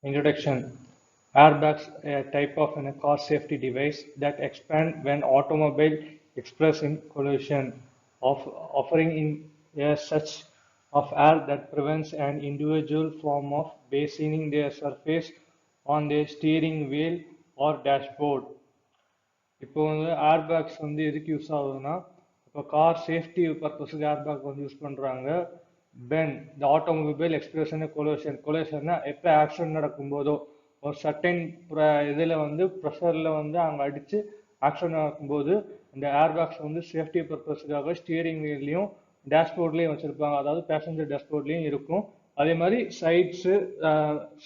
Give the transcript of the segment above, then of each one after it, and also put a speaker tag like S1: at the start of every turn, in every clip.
S1: Introduction. Airbags, a type of a car safety device that expand when automobile express in collision, offering in a such of air that prevents an individual from of basing their surface on their steering wheel or dashboard. இப்போ வந்து airbags வந்து எதுக்கு use ஆகுதுன்னா இப்போ car safety பர்பஸுக்கு airbag வந்து use பண்ணுறாங்க. Pen த automobile expression கொலேஷன்னா எப்போ accident நடக்கும்போதோ ஒரு சர்டைன் இதில் வந்து ப்ரெஷரில் வந்து அங்கே அடித்து ஆக்சிடென்ட் நடக்கும்போது இந்த ஏர்பேக்ஸ் வந்து சேஃப்டி பர்பஸுக்காக ஸ்டியரிங் வீல்லையும் டேஷ்போர்ட்லேயும் வச்சுருப்பாங்க. அதாவது பேசஞ்சர் டேஷ்போர்ட்லேயும் இருக்கும். அதே மாதிரி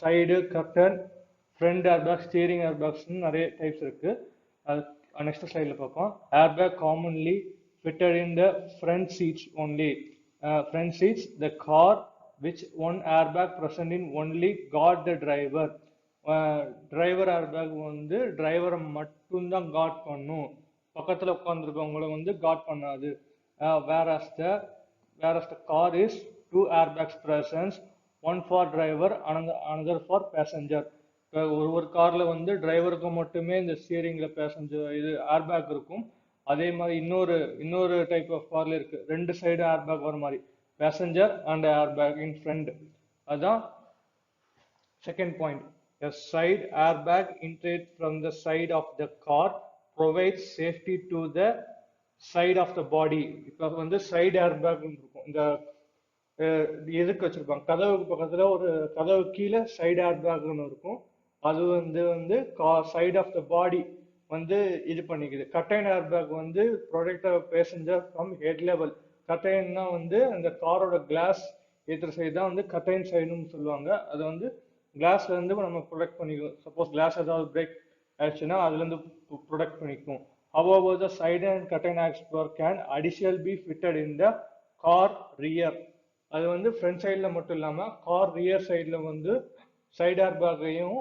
S1: side curtain front airbag steering ஏர்பேக்ஸ்னு நிறைய டைப்ஸ் இருக்குது. Next slide la பார்ப்போம். Airbag commonly fitted in the front seats only. Front seats, the car which one airbag present in only guard the driver. Driver airbag வந்து டிரைவரை மட்டும்தான் God பண்ணும், பக்கத்தில் உட்காந்துருக்கவங்கள வந்து காட் பண்ணாது. whereas the car is two airbags present, one for driver another for passenger. ஒரு கார்ல வந்து டிரைவருக்கு மட்டுமே இந்த ஸ்டியரிங்ல பேசஞ்சர் இது ஏர்பேக் இருக்கும். அதே மாதிரி இன்னொரு டைப் ஆஃப் கார்ல இருக்கு, ரெண்டு சைடு ஏர்பேக் வர மாதிரி, passenger and airbag in front. அதுதான் second point. A side airbag inserted from the side of the car provides safety to the side of the body. இப்போ வந்து சைடு ஏர்பேக் இருக்கும், இந்த எதுக்கு வச்சிருப்பாங்க கதவுக்கு பக்கத்துல ஒரு கதவு கீழே சைடு ஏர்பேக்னு இருக்கும். அது வந்து சைட் ஆஃப் த பாடி வந்து இது பண்ணிக்குது. கட்டைன் ஏர்பேக் வந்து protect passenger from head level. கட்டைன்னா வந்து அந்த காரோட கிளாஸ் ஏற்றுற சைடு தான் வந்து கட்டைன் சைடுன்னு சொல்லுவாங்க. அது வந்து கிளாஸ்ல இருந்து நம்ம ப்ரொடெக்ட் பண்ணிக்கும். சப்போஸ் கிளாஸ் ஏதாவது பிரேக் ஆயிடுச்சுன்னா அதுல இருந்து ப்ரொடெக்ட் பண்ணிக்கும். However, the side and curtain airbag can additionally be fitted in the car rear. அது வந்து ஃப்ரண்ட் சைடில் மட்டும் இல்லாமல் கார் ரியர் சைடில் வந்து சைடு ஏர்பேக்கையும்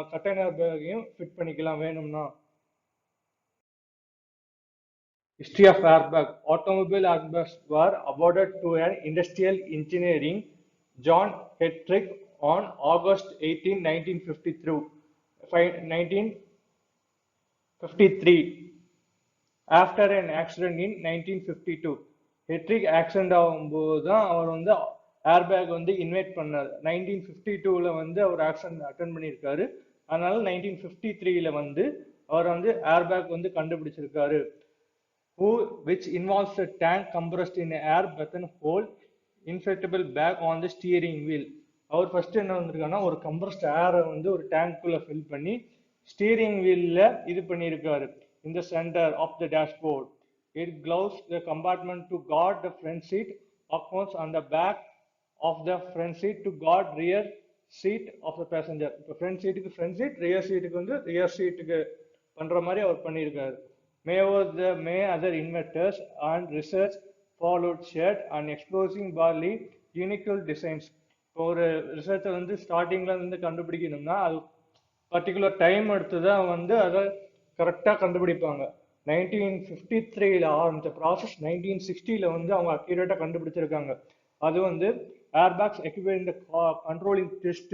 S1: கட்டன் ஏர்பேக்கையும் ஃபிட் பண்ணிக்கலாம் வேணும்னா. History of airbag. Automobile airbags were awarded to an industrial engineering John Hetrick on August 18, 1953 after an accident in 1952. Hat-trick accident ஆகும்போது தான் அவர் வந்து ஏர்பேக் வந்து இன்வைட் பண்ணார். 1952 வந்து அவர் ஆக்சிடென்ட் அட்டன் பண்ணியிருக்காரு. அதனால 1953 வந்து அவர் வந்து ஏர்பேக் வந்து கண்டுபிடிச்சிருக்காரு. which involves a tank compressed in air buttonhole inflatable bag on the steering wheel. அவர் ஃபர்ஸ்ட் என்ன வந்திருக்காருன்னா ஒரு கம்ப்ரஸ்ட் ஏரை வந்து ஒரு டேங்க்குள்ள ஃபில் பண்ணி ஸ்டீரிங் வீல்ல இது பண்ணியிருக்காரு. in the center of the dashboard. It gloves the compartment to guard the front seat, occupants on the back of the front seat to guard rear seat of the passenger. இப்போ front சீட்டுக்கு front seat, rear சீட்டுக்கு வந்து rear சீட்டுக்கு பண்ற மாதிரி அவர் பண்ணியிருக்காரு. May other inventors and research followed shared and exposing barley unique designs. இப்போ ஒரு ரிசர்ச்சர் வந்து ஸ்டார்டிங்ல இருந்து கண்டுபிடிக்கணும்னா அது பர்டிகுலர் டைம் எடுத்து தான் வந்து அதை கரெக்டாக கண்டுபிடிப்பாங்க. 1953 ஆரம்பித்த ப்ராசஸ் 1960 வந்து அவங்க அக்யூரேட்டாக கண்டுபிடிச்சிருக்காங்க. அது வந்து ஏர்பேக்ஸ் எக்யூப்மெண்ட் கண்ட்ரோலிங் டெஸ்ட்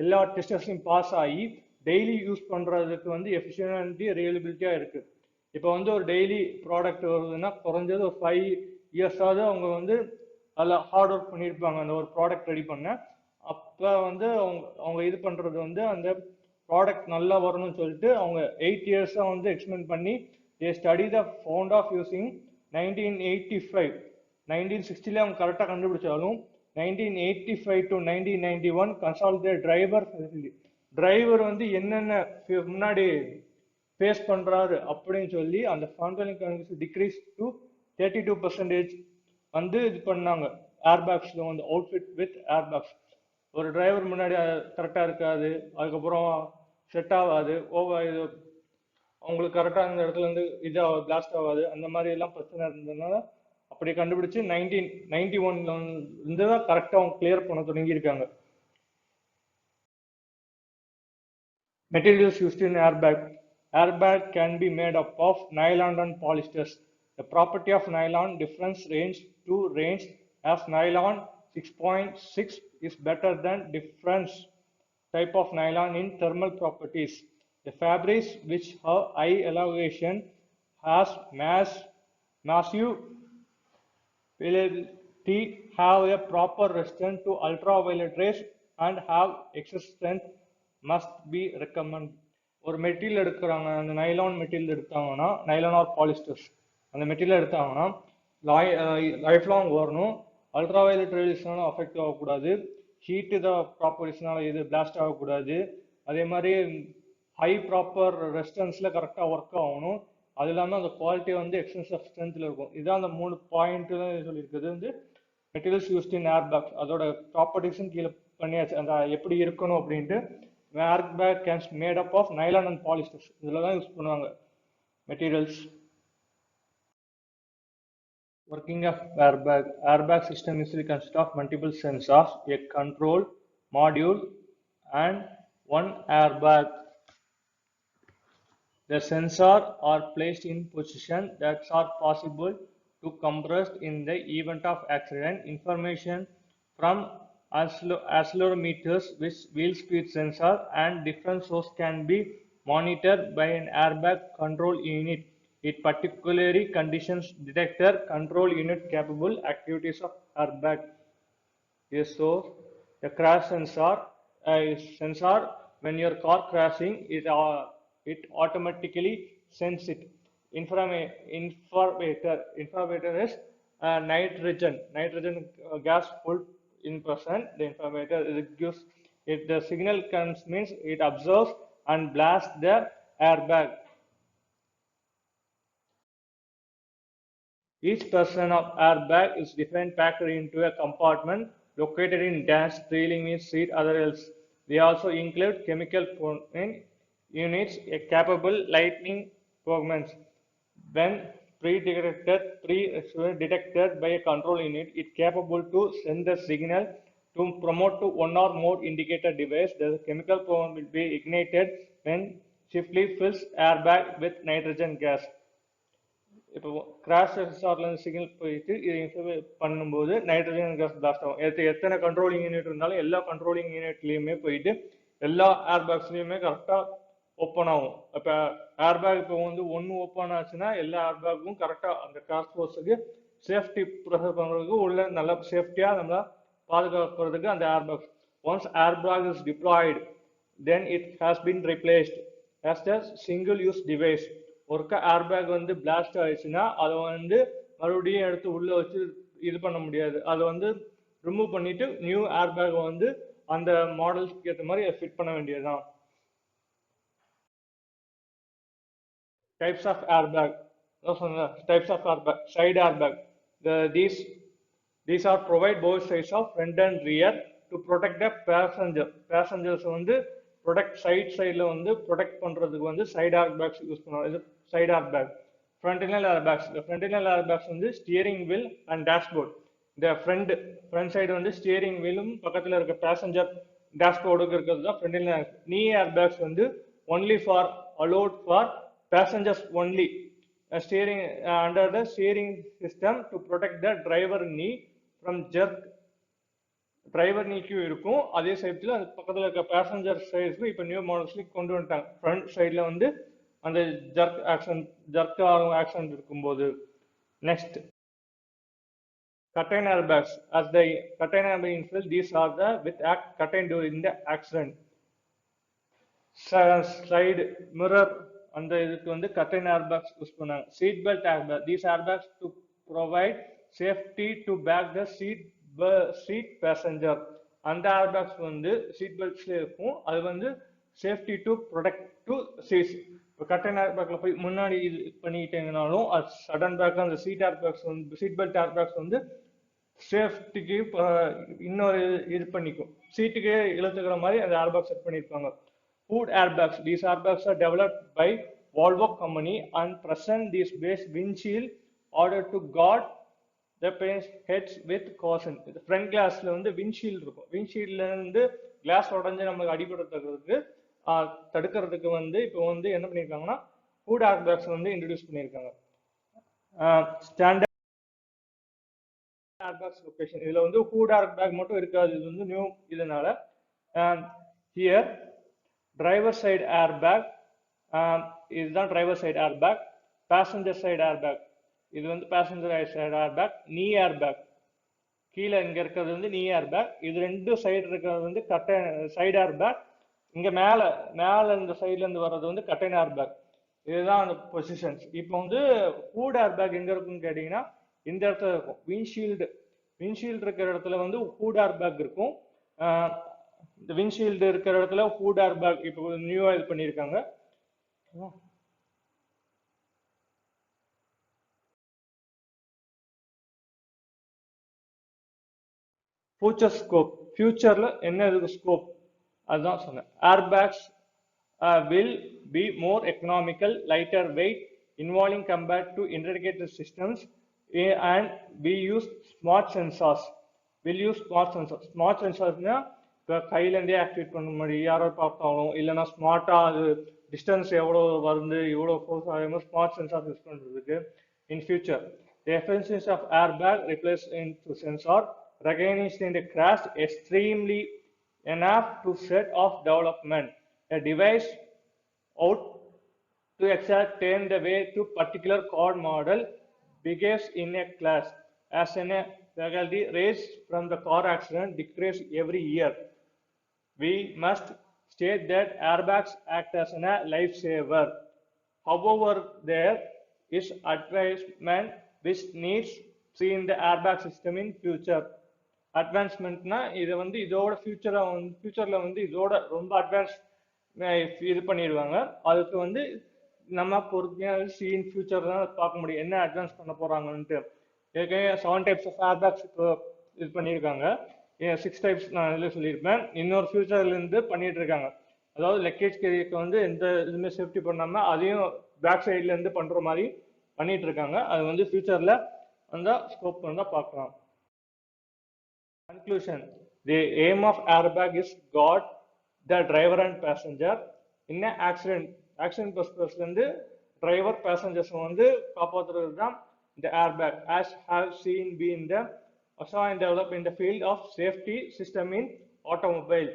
S1: எல்லா டெஸ்டர்ஸையும் பாஸ் ஆகி டெய்லி யூஸ் பண்ணுறதுக்கு வந்து எஃபிஷியன்டி ரியலபிலிட்டியாக இருக்குது. இப்போ வந்து ஒரு டெய்லி ப்ராடக்ட் வருதுன்னா குறைஞ்சது ஒரு 5 இயர்ஸாவது அவங்க வந்து அதில் ஹார்ட் ஒர்க் பண்ணியிருப்பாங்க அந்த ஒரு ப்ராடக்ட் ரெடி பண்ண. அப்போ வந்து அவங்க இது பண்ணுறது வந்து அந்த ப்ராடக்ட் நல்லா வரணும்னு சொல்லிட்டு அவங்க 8 இயர்ஸாக வந்து எக்ஸ்பெரிமெண்ட் பண்ணி study the found of using 1985. 1960 அவங்க கரெக்டாக கண்டுபிடிச்சாலும் 1985 to 1991 கன்சாலிடேட் டிரைவர் வந்து என்னென்ன முன்னாடி ஃபேஸ் பண்றாரு அப்படின்னு சொல்லி அந்த ஃபண்டமெண்டல் டிக்ரீஸ் டு 32% வந்து இது பண்ணாங்க. ஏர்பேக்ஸ்ல வந்து அவுட்ஃபிட் வித் ஏர்பேக்ஸ். ஒரு டிரைவர் முன்னாடி கரெக்டாக இருக்காது, அதுக்கப்புறம் செட் ஆகாது, இது அவங்களுக்கு கரெக்டாக அந்த இடத்துல இருந்து இதாக பிளாஸ்ட் ஆகாது, அந்த மாதிரி எல்லாம் பிரச்சனை இருந்ததுனால அப்படி கண்டுபிடிச்சு 1991 இருந்து தான் கரெக்டாக அவங்க கிளியர் பண்ண தொடங்கியிருக்காங்க. Materials used in airbag. Airbag can be made up of nylon and polyesters. The property of nylon difference range to range as nylon 6.6 is better than difference type of nylon in thermal properties. The fabrics which have high elongation has massive reliability, have a proper resistance to ultraviolet rays and have excess strength must be recommended. ஒரு material எடுக்கிறாங்க, அந்த nylon material எடுத்தாங்கன்னா, nylon R பாலிஸ்டர்ஸ் அந்த material எடுத்தாங்கன்னா life long வரணும். Ultraviolet ரேடியேஷனால affect ஆகக்கூடாது, heat தான் ப்ராப்பர்ட்டிஸ்னால இது பிளாஸ்ட் ஆகக்கூடாது, அதே மாதிரி ஹை ப்ராப்பர் ரெசிஸ்டன்ஸில் கரெக்டாக ஒர்க் ஆகணும், அது இல்லாமல் அந்த குவாலிட்டி வந்து எக்ஸ்டென்ஸ் ஆஃப் ஸ்ட்ரென்த்தில் இருக்கும். இதான் அந்த 3 பாயிண்ட் தான் சொல்லியிருக்குது. வந்து materials used in air bag அதோட ப்ராப்பர்ட்டிஸும் கீழே பண்ணியாச்சு, அந்த எப்படி இருக்கணும் அப்படின்ட்டு. Air bag cans made up of nylon and polyesters, இதில் தான் யூஸ் பண்ணுவாங்க materials. Working of airbag. Airbag system usually consists of multiple sensors, a control module, and one airbag. The sensors are placed in position that are possible to compress in the event of accident. Information from accelerometers, which wheel speed sensor, and different sources can be monitored by an airbag control unit. It particularly conditions detector control unit capable activities of airbag. Yes, so the crash sensor when your car crashing, it automatically sends it. Inframeter is nitrogen gas full in percent. The inframeter it gives, if the signal comes means it absorbs and blasts the airbag. Each person of airbag is different, packed into a compartment located in dash, trailing wheel, seat, other else. They also include chemical units, a capable lightning fragments. When pre-detected by a control unit, it capable to send the signal to promote to one or more indicator device. The chemical component will be ignited when swiftly fills airbag with nitrogen gas. இப்போ crash சென்சார்லேருந்து signal போயிட்டு இதை இன்ஃபர்மேட் பண்ணும்போது nitrogen gas blast ஆகும். எத்தனை controlling unit இருந்தாலும் எல்லா controlling யூனிட்லேயுமே போயிட்டு எல்லா ஏர்பேக்ஸ்லேயுமே கரெக்டாக ஓப்பன் ஆகும். இப்போ ஏர்பேக் இப்போ வந்து ஒன்று ஓப்பன் ஆச்சுன்னா எல்லா ஏர்பேக்கும் கரெக்டாக அந்த கிராஷ் ஃபோர்ஸுக்கு சேஃப்டி ப்ரிசர்வ் பண்ணுறதுக்கு உள்ள நல்லா சேஃப்டியாக நம்மளை பாதுகாக்கிறதுக்கு அந்த airbag. Once airbag is diploid, then it has been replaced as the single use device. ஒருக்கா ஏர்பேக் வந்து பிளாஸ்ட் ஆயிடுச்சுன்னா அதை வந்து மறுபடியும் எடுத்து உள்ள வச்சு இது பண்ண முடியாது, அதை வந்து ரிமூவ் பண்ணிட்டு நியூ ஏர்பேக் வந்து அந்த மாடல்ஸ்க்கு ஏற்ற மாதிரி ஃபிட் பண்ண வேண்டியதுதான். Types of airbag. Types of airbag. Side airbag. These are provide both sides of front and rear to protect the passenger. Passengers வந்து ப்ரொடெக்ட் சைடில் வந்து ப்ரொடெக்ட் பண்ணுறதுக்கு வந்து சைடு ஏர் பேக்ஸ் யூஸ் பண்ணுவாங்க. இது side air bag. Frontal air bags. இந்த frontal air bags வந்து steering wheel and dashboard. இந்த ஃப்ரண்ட் சைடு வந்து ஸ்டியரிங் வீலும் பக்கத்தில் இருக்க பேசஞ்சர் டேஷ்போர்டுக்கு இருக்கிறது தான் frontal air. Knee air bags வந்து only for allot for passengers only. Steering under the steering system to protect the driver knee from jerk. Driver நீக்கியும் இருக்கும், அதே சைட்ல அது பக்கத்தில் இருக்க பேசஞ்சர் சைடுக்கு இப்போ நியூ மாடல்ஸ்லேயும் கொண்டு வந்துட்டாங்க. ஃப்ரண்ட் சைடில் வந்து அந்த ஜர்க் ஆக்சிடென்ட் இருக்கும்போது. Next curtain airbags. As the curtain airbag infills, these are the with act curtain during the accident. Slide mirror அந்த இதுக்கு வந்து curtain airbags யூஸ் பண்ணாங்க. Seat belt airbag. These airbags to provide safety to back the seat passenger. அந்த airbags வந்து seat பெல்ட்ஸ்ல இருக்கும், அது வந்து safety to protect to seats. இப்போ கட்டன் ஏர்பேக்ல போய் முன்னாடி இது பண்ணிட்டீங்கனாலும் அது சடன் பேக் அந்த சீட் ஏர்பேக்ஸ் வந்து சீட் பெல்ட் ஏர்பேக்ஸ் வந்து சேஃப்டிக்கு இன்னொரு இது பண்ணிக்கும், சீட்டுக்கே இழுத்துக்கிற மாதிரி அந்த ஏர்பேக் செட் பண்ணியிருப்பாங்க. Hood airbags. These airbags are developed by Volvo company and present these base windshield order to guard the heads with caution. இந்த ஃப்ரண்ட் கிளாஸ்ல வந்து விண்ட்ஷீல்ட் இருக்கும், விண்ட்ஷீல்ட்ல இருந்து கிளாஸ் உடஞ்சு நமக்கு அடிபடுறதுக்கு தடுக்கிறதுக்கு வந்து இப்போ வந்து என்ன பண்ணியிருக்காங்கன்னா ஹூட் ஏர்பேக்ஸ் வந்து இன்ட்ரடியூஸ் பண்ணியிருக்காங்க. Standard airbags location. இதுல வந்து ஹூட் ஏர்பேக் மட்டும் இருக்காது, இது வந்து நியூ. இதனால Here driver side airbag, இதுதான் driver side airbag. Passenger side airbag, இது வந்து passenger side airbag. Knee airbag, கீழே இங்க இருக்கிறது வந்து knee airbag. இது ரெண்டு சைடு இருக்கிறது வந்து சைடு airbag. இங்க மேல மேல இந்த சைடுல இருந்து வர்றது வந்து கட்டைன் airbag. இதுதான் அந்த பொசிஷன்ஸ். இப்போ வந்து ஹூட் airbag எங்க இருக்குன்னு கேட்டீங்கன்னா இந்த இடத்துல இருக்கும். விண்ட்ஷீல்டு இருக்கிற இடத்துல வந்து ஹூட் airbag இருக்கும். இந்த விண்ட்ஷீல்டு இருக்கிற இடத்துல ஹூட் airbag இப்போ நியூவா இது பண்ணியிருக்காங்க. ஃபியூச்சர் ஸ்கோப், ஃபியூச்சர்ல என்ன இருக்கு ஸ்கோப் அதுதான் சொன்னேன். Airbags will be more economical, lighter weight, involving compared to integrated systems, and we use smart sensors. Will use smart sensors. Smart sensorsனா இப்போ கையிலேருந்தே ஆக்டிவேட் பண்ண முடியும், யாரோ பார்த்தாலும் இல்லைன்னா ஸ்மார்ட்டாக அது டிஸ்டன்ஸ் எவ்வளோ வந்து எவ்வளோ ஃபோர்ஸ் ஆகும் ஸ்மார்ட் சென்சார் யூஸ் பண்ணுறதுக்கு. In future the efficiency of airbag replaced into sensor recognition in the crash extremely enough to set off development. A device out to ascertain the way to particular car model behaves in a class. As in a faculty rates from the car accident decrease every year. We must state that airbags act as a lifesaver. However, there is advancement which needs seen the airbag system in future. அட்வான்ஸ்மெண்ட்னா இது வந்து இதோட ஃபியூச்சர்ல வந்து இதோட ரொம்ப advance இது பண்ணிடுவாங்க. அதுக்கு வந்து நம்ம பொறுமையாக சீன் ஃபியூச்சர் தான் பார்க்க முடியும் என்ன அட்வான்ஸ் பண்ண போறாங்கன்ட்டு. ஏற்கனவே 7 types ஆஃப் ஏர்பேக்ஸ் இப்போ இது பண்ணியிருக்காங்க. 6 types நான் இதில் சொல்லியிருப்பேன். இன்னொரு ஃபியூச்சர்ல இருந்து பண்ணிட்டு இருக்காங்க. அதாவது லக்கேஜ் கேரியருக்கு வந்து எந்த இதுவுமே சேஃப்டி பண்ணாம அதையும் பேக் சைட்ல இருந்து பண்ற மாதிரி பண்ணிட்டு இருக்காங்க. அது வந்து ஃபியூச்சர்ல அந்த ஸ்கோப் வந்து பார்க்கலாம். Conclusion: the aim of airbag is guard the driver and passenger in an accident. Accident purpose வந்து driver passengers வந்து காப்பாற்றுறது தான் இந்த airbag. As have seen been the saw and developed in the field of safety system in automobile.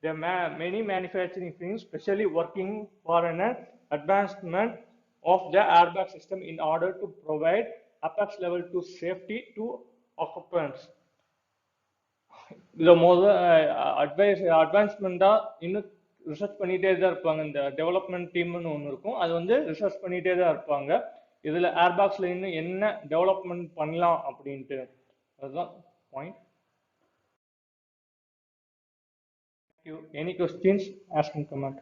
S1: There are many manufacturing firms specially working for an advancement of the airbag system in order to provide apex level to safety to occupants. இதை அட்வான்ஸ்மெண்டா இன்னும் research பண்ணிட்டே தான் இருப்பாங்க. இந்த development டீம்னு ஒன்று இருக்கும், அது வந்து ரிசர்ச் பண்ணிட்டே தான் இருப்பாங்க. இதுல ஏர்பாக்ஸ்ல இன்னும் என்ன டெவலப்மெண்ட் பண்ணலாம் அப்படின்ட்டு அதுதான் பாயிண்ட். எனி கொஸ்டின்ஸ் ஆஸ்க் இன் கமெண்ட்.